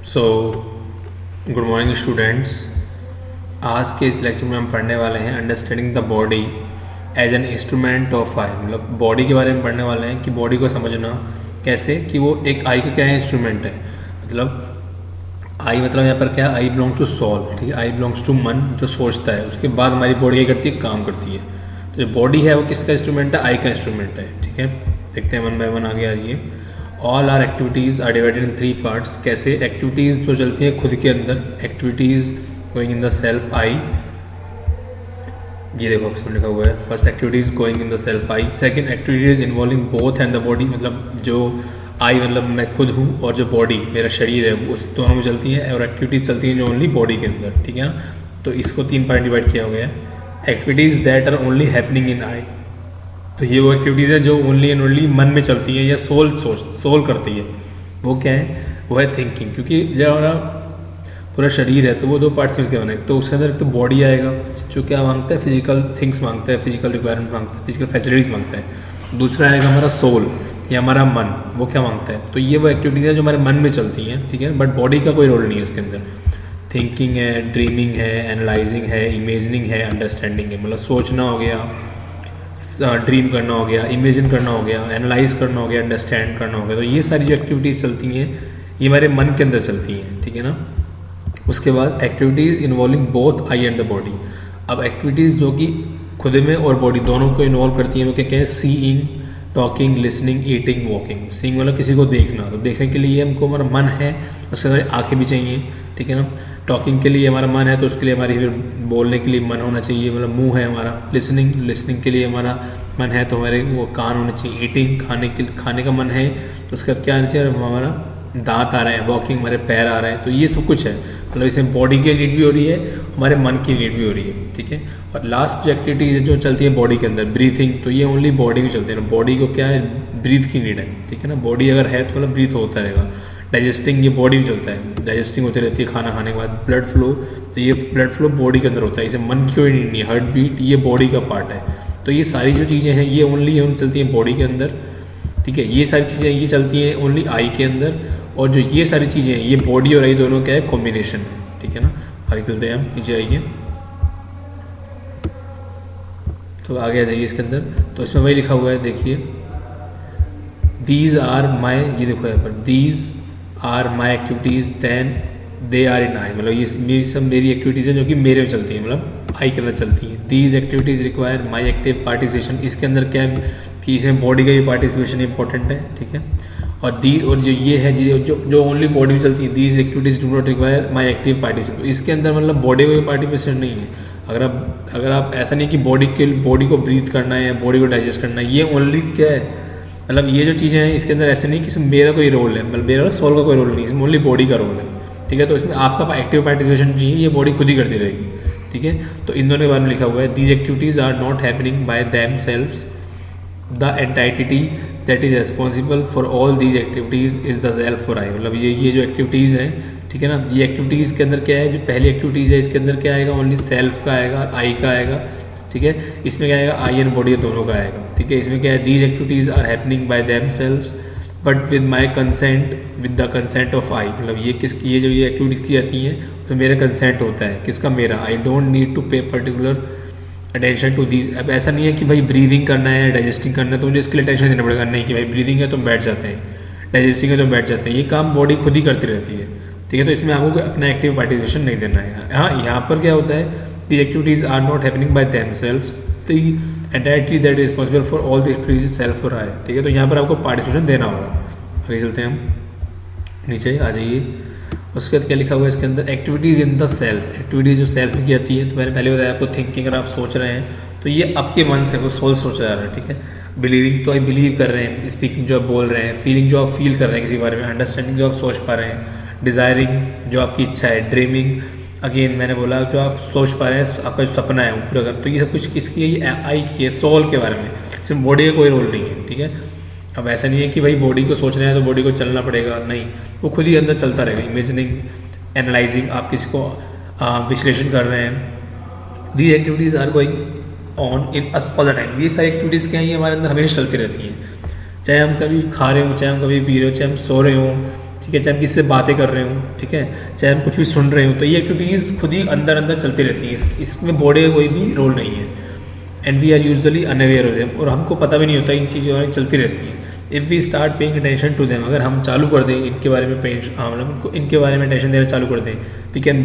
So good morning students. आज के इस लेक्चर में हम पढ़ने वाले हैं understanding the body as an instrument of I. मतलब बॉडी के बारे में पढ़ने वाले हैं कि बॉडी को समझना कैसे कि वो एक आई का क्या है, इंस्ट्रूमेंट है। मतलब आई मतलब यहाँ पर क्या है, आई बिलोंग्स टू सोल, ठीक है। आई बिलोंग्स टू मन जो सोचता है, उसके बाद हमारी बॉडी क्या करती है, काम करती है। तो जो बॉडी है वो किसका इंस्ट्रूमेंट है, आई का इंस्ट्रूमेंट है, ठीक है। देखते हैं वन बाय वन आगे आइए। All our activities are divided in 3 parts. कैसे एक्टिविटीज़ जो चलती हैं खुद के अंदर, activities going in the self I, ये देखो ऑप्शन लिखा हुआ है। First activities going in the self I, second activities involving both and the body, मतलब जो आई मतलब मैं खुद हूँ और जो बॉडी मेरा शरीर है उस दोनों में चलती है, और एक्टिविटीज़ चलती हैं जो ओनली बॉडी के अंदर, ठीक है ना। तो इसको 3 पार्ट डिवाइड किया गया है। Activities that are only happening in I, तो ये वो एक्टिविटीज़ है जो ओनली एंड ओनली मन में चलती है या सोल करती है। वो क्या है, वो है थिंकिंग। क्योंकि जब हमारा पूरा शरीर है तो वो 2 पार्ट्स मिलकर बने। तो उसके अंदर एक तो बॉडी आएगा जो क्या मांगता है, फिजिकल थिंग्स मांगता है, फिजिकल रिक्वायरमेंट मांगता है, फिजिकल फैसिलिटीज़ मांगता है। दूसरा आएगा हमारा सोल या हमारा मन, वो क्या मांगता है। तो ये वो एक्टिविटीज़ है जो हमारे मन में चलती हैं, ठीक है। बट बॉडी का कोई रोल नहीं है इसके अंदर। थिंकिंग है, ड्रीमिंग है, एनालाइजिंग है, इमेजिनिंग है, अंडरस्टैंडिंग है। मतलब सोचना हो गया, ड्रीम करना हो गया, इमेजिन करना हो गया, एनालाइज करना हो गया, अंडरस्टैंड करना हो गया। तो ये सारी जो एक्टिविटीज़ चलती हैं ये हमारे मन के अंदर चलती हैं, ठीक है ना। उसके बाद activities involving both I and the body. अब एक्टिविटीज़ जो कि खुद में और बॉडी दोनों को इन्वॉल्व करती हैं वो क्या है, seeing, talking, listening, eating, walking. Seeing मतलब किसी को देखना, तो देखने के लिए हमको हमारा मन है, उसके बाद आँखें भी चाहिए, ठीक है ना। टॉकिंग के लिए हमारा मन है तो उसके लिए हमारी फिर बोलने के लिए मन होना चाहिए, मतलब मुंह है हमारा। लिसनिंग के लिए हमारा मन है तो हमारे वो कान होने चाहिए। ईटिंग खाने का मन है तो उसका क्या आना चाहिए, हमारा दांत आ रहे हैं। वॉकिंग हमारे पैर आ रहे हैं। तो ये सब कुछ है, मतलब इसमें बॉडी की नीड भी हो रही है, हमारे मन की नीड भी हो रही है, ठीक है। और लास्ट जो एक्टिविटीज जो चलती है बॉडी के अंदर, ब्रीथिंग, तो ये ओनली बॉडी में चलती है ना। बॉडी को क्या है, ब्रीथ की नीड है, ठीक है ना। बॉडी अगर है तो मतलब ब्रीथ होता रहेगा। डाइजेस्टिंग ये बॉडी में चलता है, डाइजेस्टिंग होती रहती है खाना खाने के बाद। ब्लड फ्लो, तो ये ब्लड फ्लो बॉडी के अंदर होता है, इसे मन की कोई नीड नहीं है। हार्ट बीट ये बॉडी का पार्ट है। तो ये सारी जो चीज़ें हैं ये ओनली चलती हैं बॉडी के अंदर, ठीक है। ये सारी चीज़ें ये चलती हैं ओनली आई के अंदर। और जो ये सारी चीज़ें हैं ये बॉडी और आई दोनों क्या है, कॉम्बिनेशन है, ठीक है ना। आगे चलते हैं हम, नीचे आइए। तो आगे आ जाइए इसके अंदर। तो इसमें वही लिखा हुआ है, देखिए, दीज आर माई, ये देखो यहाँ पर, these are my activities then they are in I. मतलब ये सब मेरी एक्टिविटीज़ हैं जो कि मेरे में चलती हैं, मतलब आई के अंदर चलती हैं। These activities require my active participation. इसके अंदर क्या है कि इसमें बॉडी का भी पार्टिसिपेशन इंपॉर्टेंट है, ठीक है। और जो ये है जो ओनली बॉडी में चलती है, these activities do not require my active participation. इसके अंदर मतलब बॉडी का भी पार्टिसिपेशन नहीं है। अगर आप ऐसा नहीं कि बॉडी को ब्रीथ करना है या बॉडी को डाइजेस्ट करना है, ये ओनली क्या है, मतलब ये जो चीज़ें हैं इसके अंदर ऐसे नहीं कि इसमें मेरा कोई रोल है, मतलब मेरा सोल का कोई रोल नहीं, इसमें ओनली बॉडी का रोल है, ठीक है। तो इसमें आपका एक्टिव पार्टिसिपेशन चाहिए, ये बॉडी खुद ही करती रहेगी, ठीक है। तो इन दोनों के बारे में लिखा हुआ है, these activities are not happening by themselves, the entity that is responsible for all these activities is the self और आई। मतलब ये जो एक्टिविटीज़ हैं, ठीक है ना, ये एक्टिविटीज़ के अंदर क्या है, जो पहली एक्टिविटीज़ है इसके अंदर क्या आएगा, ओनली सेल्फ का आएगा, आई का आएगा, ठीक है। इसमें क्या आएगा, आई एंड बॉडी दोनों का आएगा, ठीक है। इसमें क्या है, these activities are happening by themselves but with my consent, with the consent of I. मतलब ये जो ये एक्टिविटीज़ की जाती हैं तो मेरा कंसेंट होता है, किसका, मेरा। आई डोंट नीड टू पे पर्टिकुलर अटेंशन टू दीज। अब ऐसा नहीं है कि भाई ब्रीदिंग करना है, डाइजेस्टिंग करना है तो मुझे इसके लिए टेंशन देना पड़ेगा, नहीं कि भाई ब्रीदिंग है तो बैठ जाते हैं, डाइजेस्टिंग है तो बैठ जाते हैं। ये काम बॉडी खुद ही करती रहती है, ठीक है। तो इसमें आपको अपना एक्टिव पार्टिसिपेशन नहीं देना है। हाँ, यहाँ पर क्या होता है, the activities are not happening by themselves, the entity that is responsible for all the activities self और आई, ठीक है। तो यहाँ पर आपको पार्टिसिपेशन देना होगा। आगे चलते हैं हम, नीचे आ जाइए। उसके बाद क्या लिखा हुआ है इसके अंदर, activities in the self. Activities जो सेल्फ में की जाती है, तो मैंने पहले बताया आपको, थिंकिंग अगर आप सोच रहे हैं तो ये आपके मन से वो सोल सोचा जा रहा है, ठीक है। बिलीविंग तो आप बिलीव कर रहे हैं, स्पीकिंग जो आप बोल रहे हैं, फीलिंग जो आप फील कर रहे हैं किसी बारे में, अंडरस्टैंडिंग जो आप सोच पा रहे हैं, डिज़ायरिंग जो आपकी इच्छा है, ड्रीमिंग अगेन मैंने बोला जो आप सोच पा रहे हैं, आपका जो सपना है ऊपर अगर, तो ये सब कुछ किसकी है, ये आई की है, सोल के बारे में। इसमें बॉडी का कोई रोल नहीं है, ठीक है। अब ऐसा नहीं है कि भाई बॉडी को सोचना है तो बॉडी को चलना पड़ेगा, नहीं, वो खुद ही अंदर चलता रहेगा। इमेजिनिंग, एनालाइजिंग, आप किसी को विश्लेषण कर रहे हैं। These activities are going on in us all the time. ये सारी एक्टिविटीज़ क्या है, ये हमारे अंदर हमेशा चलती रहती हैं, चाहे हम कभी खा रहे हो, चाहे हम कभी पी रहे हो, चाहे हम सो रहे हो, ठीक है, चाहे हम किससे बातें कर रहे हो, ठीक है, चाहे हम कुछ भी सुन रहे हो, तो ये एक्टिविटीज़ खुद ही अंदर अंदर चलती रहती हैं, इसमें बॉडी का कोई भी रोल नहीं है। And we are usually unaware of them, और हमको पता भी नहीं होता इन चीज़ों में चलती रहती हैं। If we start paying attention to them, अगर हम चालू कर दें इनके बारे में मतलब उनको इनके बारे में अटेंशन देना चालू कर दें, we can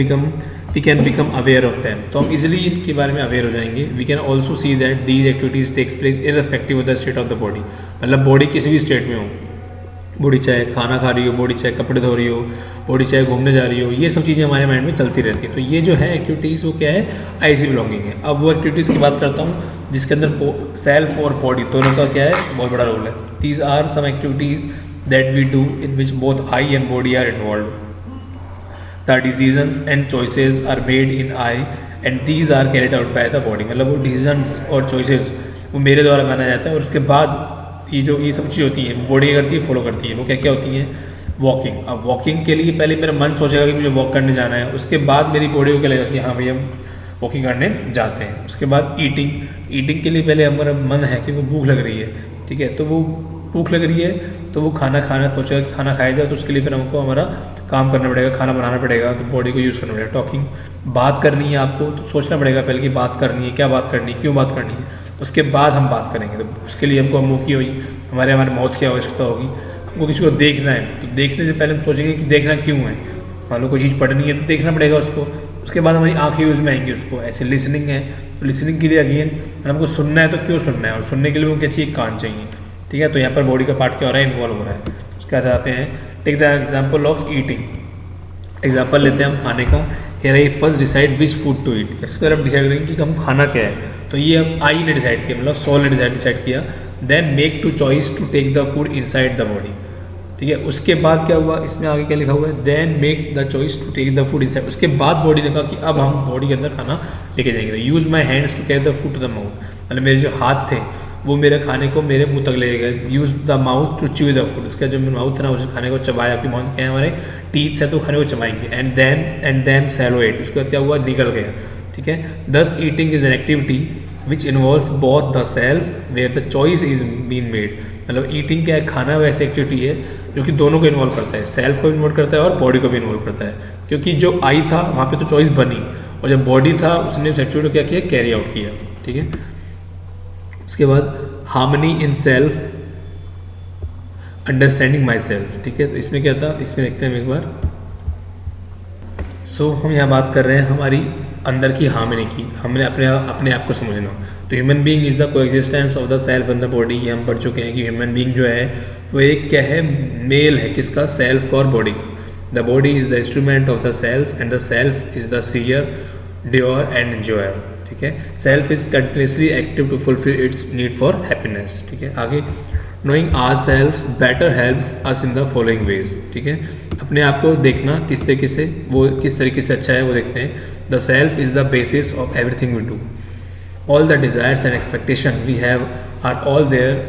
become aware of them, तो हम इजीली इनके बारे में अवेयर हो जाएंगे। We can also see that these activities takes place irrespective of the state of the body, मतलब बॉडी किसी भी स्टेट में हो, बॉडी चाहे खाना खा रही हो, बॉडी चाहे कपड़े धो रही हो, बॉडी चाहे घूमने जा रही हो, ये सब चीज़ें हमारे माइंड में चलती रहती हैं। तो ये जो है एक्टिविटीज़ वो क्या है, आईसी बिलोंगिंग है। अब वो एक्टिविटीज़ की बात करता हूँ जिसके अंदर सेल्फ और बॉडी दोनों का क्या है, बहुत बड़ा रोल है। These are some activities that we do in which both I and body are involve. The decisions and choices are made in I and these are carried out by the body, मतलब वो decisions और choices वो मेरे द्वारा बनाया जाता है, और उसके बाद ये जो ये सब चीज़ होती है बॉडी करती है, फॉलो करती है। वो क्या क्या होती हैं, वॉकिंग। अब वॉकिंग के लिए पहले मेरा मन सोचेगा कि मुझे वॉक करने जाना है, उसके बाद मेरी बॉडी को क्या लगेगा कि हाँ भैया हम वॉकिंग करने जाते हैं। उसके बाद ईटिंग के लिए पहले हमारा मन है कि वो भूख लग रही है, ठीक है, तो वो भूख लग रही है तो वो खाना सोचेगा कि खाना खाया जाए, तो उसके लिए फिर हमको हमारा काम करना पड़ेगा, खाना बनाना पड़ेगा, तो बॉडी को यूज़ करना पड़ेगा। टॉकिंग, बात करनी है आपको तो सोचना पड़ेगा पहले कि बात करनी है, क्या बात करनी है, क्यों बात करनी है, उसके बाद हम बात करेंगे। तो उसके लिए हमको मुँह की होगी, हमारे माउथ की आवश्यकता होगी। हमको किसी को देखना है तो देखने से पहले हम सोचेंगे कि देखना क्यों है, मान लो कोई चीज़ पढ़नी है तो देखना पड़ेगा उसको, उसके बाद हमारी आँखें यूज़ में आएंगी उसको। ऐसे लिसनिंग है तो लिसनिंग के लिए अगेन हमको सुनना है तो क्यों सुनना है, और सुनने के लिए वो क्या चाहिए, कान चाहिए, ठीक है। तो यहाँ पर बॉडी का पार्ट क्या हो रहा है, इन्वॉल्व हो रहा है। उसके बाद आते हैं, take the example of eating. Example लेते हैं हम खाने का। Here I first decide which food to eat, सबसे पहले हम डिसाइड करेंगे कि हम खाना क्या है, तो ये हम आई ने डिसाइड किया, मतलब सोल ने डिसाइड किया। Then make to choice to take the food inside the body, ठीक है। उसके बाद क्या हुआ, इसमें आगे क्या लिखा हुआ है, then make the choice to take the food inside. उसके बाद बॉडी ने कहा कि अब हम बॉडी के अंदर खाना लेके जाएंगे। Use my hands to carry the food to the mouth, मतलब मेरे जो हाथ थे वो मेरे खाने को मेरे मुंह तक ले गए। Use the mouth to chew the food, उसका जो माउथ था ना उसे खाने को चबाया, क्योंकि माउथ क्या है हमारे टीथ से तो खाने को चबाएंगे। एंड देन सैलो इट, उसके बाद क्या हुआ, निकल गया, ठीक है। This eating is an activity which involves both the self where the choice is been made, मतलब ईटिंग क्या है, खाना वैसे एक्टिविटी है जो कि दोनों को इन्वॉल्व करता है, सेल्फ को भी इन्वॉल्व करता है और बॉडी को भी इन्वॉल्व करता है। क्योंकि जो आई था वहाँ पे तो चॉइस बनी, और जब बॉडी था उसने उस एक्टिविटी को क्या किया, कैरी आउट किया, ठीक है। उसके बाद harmony in self, understanding my self, ठीक है। तो इसमें क्या था, इसमें देखते हैं हम एक बार। सो हम यहाँ बात कर रहे हैं हमारी अंदर की हार्मनी की, हमने अपने आप को समझना। तो human being is the coexistence of the self and the body, ये हम पढ़ चुके हैं कि ह्यूमन बीइंग जो है वो एक क्या है, मेल है, किसका, सेल्फ का और बॉडी का। The body is the instrument of the self and the self is the seer, doer and enjoyer, ठीक है। Self is continuously active to fulfil its need for happiness, ठीक है। आगे, knowing our self better helps us in the following ways, ठीक है। अपने आप को देखना किस तरीके से, वो किस तरीके से अच्छा है वो देखते हैं। The self is the basis of everything we do, all the desires and expectation we have are all there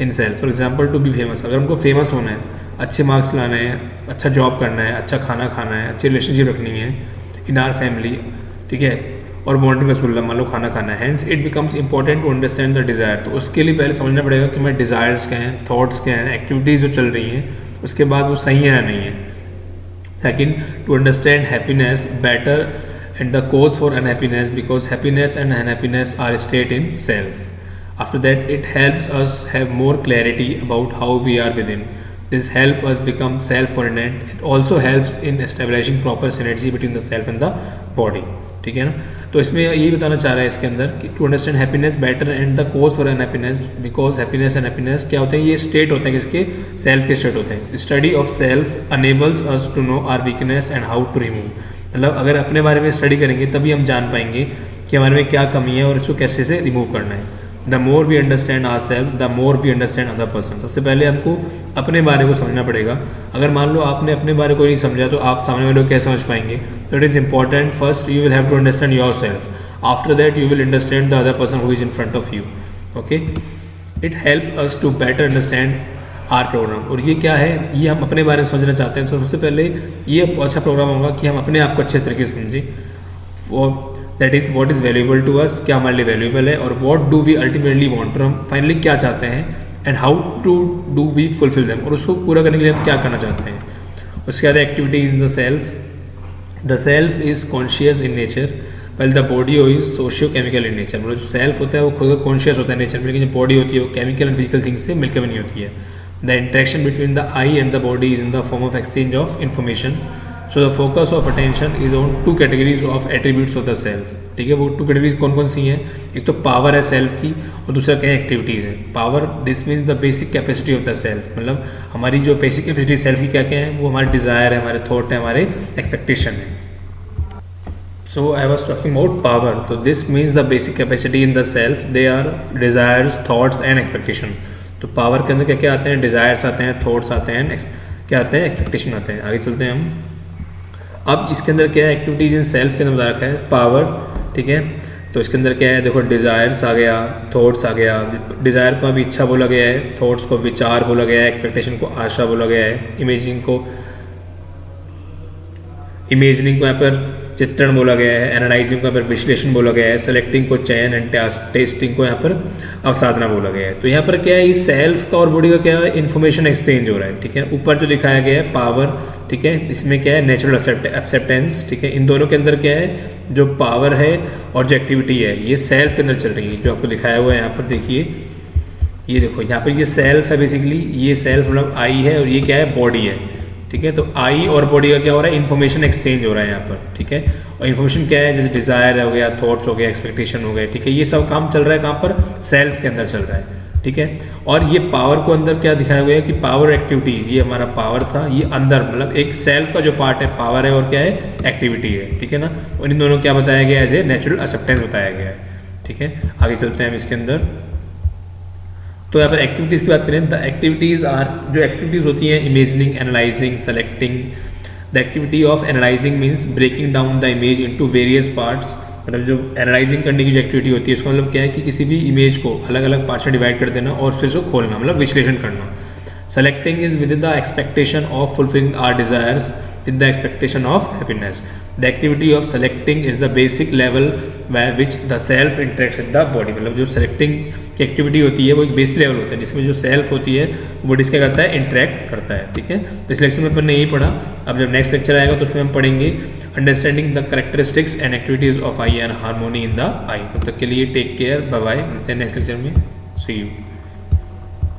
in self. For example, to be famous, अगर हमको फेमस होना है, अच्छे मार्क्स लाने हैं, अच्छा जॉब करना है, अच्छा खाना खाना है, अच्छी रिलेशनशिप रखनी है इन आर फैमिली, ठीक है, और वांटिंग रसूलुल्लाह, मान लो खाना खाना है, hence it becomes important to understand the desire. तो उसके लिए पहले समझना पड़ेगा कि मेरे डिज़ायर्स क्या हैं, थॉट्स क्या हैं, एक्टिविटीज़ जो चल रही हैं उसके बाद वो सही है या नहीं है। Second, to understand happiness better and the cause for unhappiness, because happiness and unhappiness are state in self. After that, it helps us have more clarity about how we are within. This helps us become self-confident. It also helps in establishing proper synergy between the self and the body. ठीक है ना। तो इसमें यही बताना चाह रहा है इसके अंदर कि to understand happiness better and the cause for unhappiness, because happiness and happiness क्या होते हैं, ये स्टेट होते हैं किसके, सेल्फ के स्टेट होते हैं। Study of self enables us to know our weakness and how to remove, मतलब अगर अपने बारे में स्टडी करेंगे तभी हम जान पाएंगे कि हमारे में क्या कमी है और इसको कैसे से रिमूव करना है। The more we understand our self the more we understand other person. सबसे पहले हमको अपने बारे को समझना पड़ेगा। अगर मान लो आपने अपने बारे को नहीं समझा तो आप सामने वाले को कैसे समझ पाएंगे। तो it is important, first you will have to understand yourself, after that you will understand the other person who is in front of you. Okay, it help us to better understand our program. और ये क्या है, ये हम अपने बारे में समझना चाहते हैं तो सबसे पहले ये अच्छा प्रोग्राम होगा कि हम अपने आप को अच्छे तरीके से समझें। और that is what is valuable to us, क्या हमारे लिए वैल्यूएबल है, और what do we ultimately want, हम फाइनली क्या चाहते हैं, and how to do we fulfil them, और उसको पूरा करने के लिए हम क्या करना चाहते हैं। उसके बाद activity in the self. The self is conscious in nature well the body is socio chemical in nature. मतलब जो सेल्फ होता है वो खुद का कॉन्शियस होता है नेचर में, लेकिन जो बॉडी होती है वो केमिकल एंड फिजिकल थिंग्स से मिलकर बनी होती है. The interaction between the I and the body is in the form of exchange of information. So the focus of attention is on two categories of attributes of the self. ठीक है, वो two categories कौन कौन सी हैं? एक तो power है self की, और दूसरा क्या है? एक्टिविटीज़ है. Power this means the basic capacity of the self. मतलब हमारी जो बेसिक कैपेसिटी सेल्फ की क्या क्या है? वो हमारे डिज़ायर है, हमारे थॉट है, हमारे एक्सपेक्टेशन है. So I was talking about power. So this means the basic capacity in the self. They are desires, thoughts and expectation. तो पावर के अंदर क्या क्या आते हैं? डिज़ायर्स आते हैं, थॉट्स आते हैं, क्या आते हैं? एक्सपेक्टेशन आते हैं. आगे चलते हैं हम. अब इसके अंदर क्या है? एक्टिविटीज इन सेल्फ के अंदर बता रखा है पावर. ठीक है, तो इसके अंदर क्या है? देखो डिज़ायर्स आ गया, थॉट्स आ गया. डिज़ायर को अभी इच्छा बोला गया है, थॉट्स को विचार बोला गया है, एक्सपेक्टेशन को आशा बोला गया है, इमेजिनिंग को यहाँ पर चित्रण बोला गया है, एनालाइजिंग को यहाँ पर विश्लेषण बोला गया है, सेलेक्टिंग को चयन एंड टेस्टिंग को यहाँ पर अवसाधना बोला गया है. तो यहाँ पर क्या है? इस सेल्फ का और बॉडी का क्या है? इन्फॉर्मेशन एक्सचेंज हो रहा है. ठीक है, ऊपर जो दिखाया गया है पावर, ठीक है, इसमें क्या है? Natural acceptance. ठीक है, इन दोनों के अंदर क्या है? जो पावर है और जो एक्टिविटी है ये सेल्फ के अंदर चल रही है. जो आपको दिखाया हुआ है यहाँ पर देखिए, ये देखो यहाँ पर ये सेल्फ है बेसिकली. ये सेल्फ मतलब आई है और ये क्या है? बॉडी है. ठीक है, तो आई और बॉडी का क्या हो रहा है? इन्फॉर्मेशन एक्सचेंज हो रहा है यहाँ पर. ठीक है, और इन्फॉर्मेशन क्या है? जैसे डिज़ायर हो गया, थॉट्स हो गया, एक्सपेक्टेशन हो गए. ठीक है, ये सब काम चल रहा है कहाँ पर? सेल्फ के अंदर चल रहा है. ठीक है, और ये पावर को अंदर क्या दिखाया गया है कि पावर एक्टिविटीज़, ये हमारा पावर था, ये अंदर मतलब एक सेल्फ का जो पार्ट है पावर है और क्या है? एक्टिविटी है. ठीक है ना, और इन दोनों क्या बताया गया है? एज ए नेचुरल एक्सेप्टेंस बताया गया है. ठीक है, आगे चलते हैं हम इसके अंदर. तो यहाँ पर एक्टिविटीज़ की बात करें, द एक्टिविटीज़ आर, जो एक्टिविटीज़ होती हैं imagining, analysing, selecting. The activity of analysing means breaking down the image into various parts. मतलब जो एनालाइजिंग करने की जो एक्टिविटी होती है उसका मतलब क्या है कि किसी भी इमेज को अलग अलग पार्ट्स में डिवाइड कर देना और फिर उसको खोलना, मतलब विश्लेषण करना. Selecting is with the expectation of fulfilling our desires with the expectation of happiness. The activity of selecting is the basic level by which the self interacts with the body. मतलब जो selecting की activity होती है वो एक basic level होता है जिसमें जो सेल्फ होती है वो डिस्क करता है? इंटरेक्ट करता है. ठीक है, तो इस लेक्चर में अपन ने यही पढ़ा. अब जब नेक्स्ट लेक्चर आएगा तो उसमें हम पढ़ेंगे understanding the characteristics and activities of I and harmony in the I. तब तक के लिए टेक केयर, बाय बाय. मिलते हैं नेक्स्ट लेक्चर में. सी यू.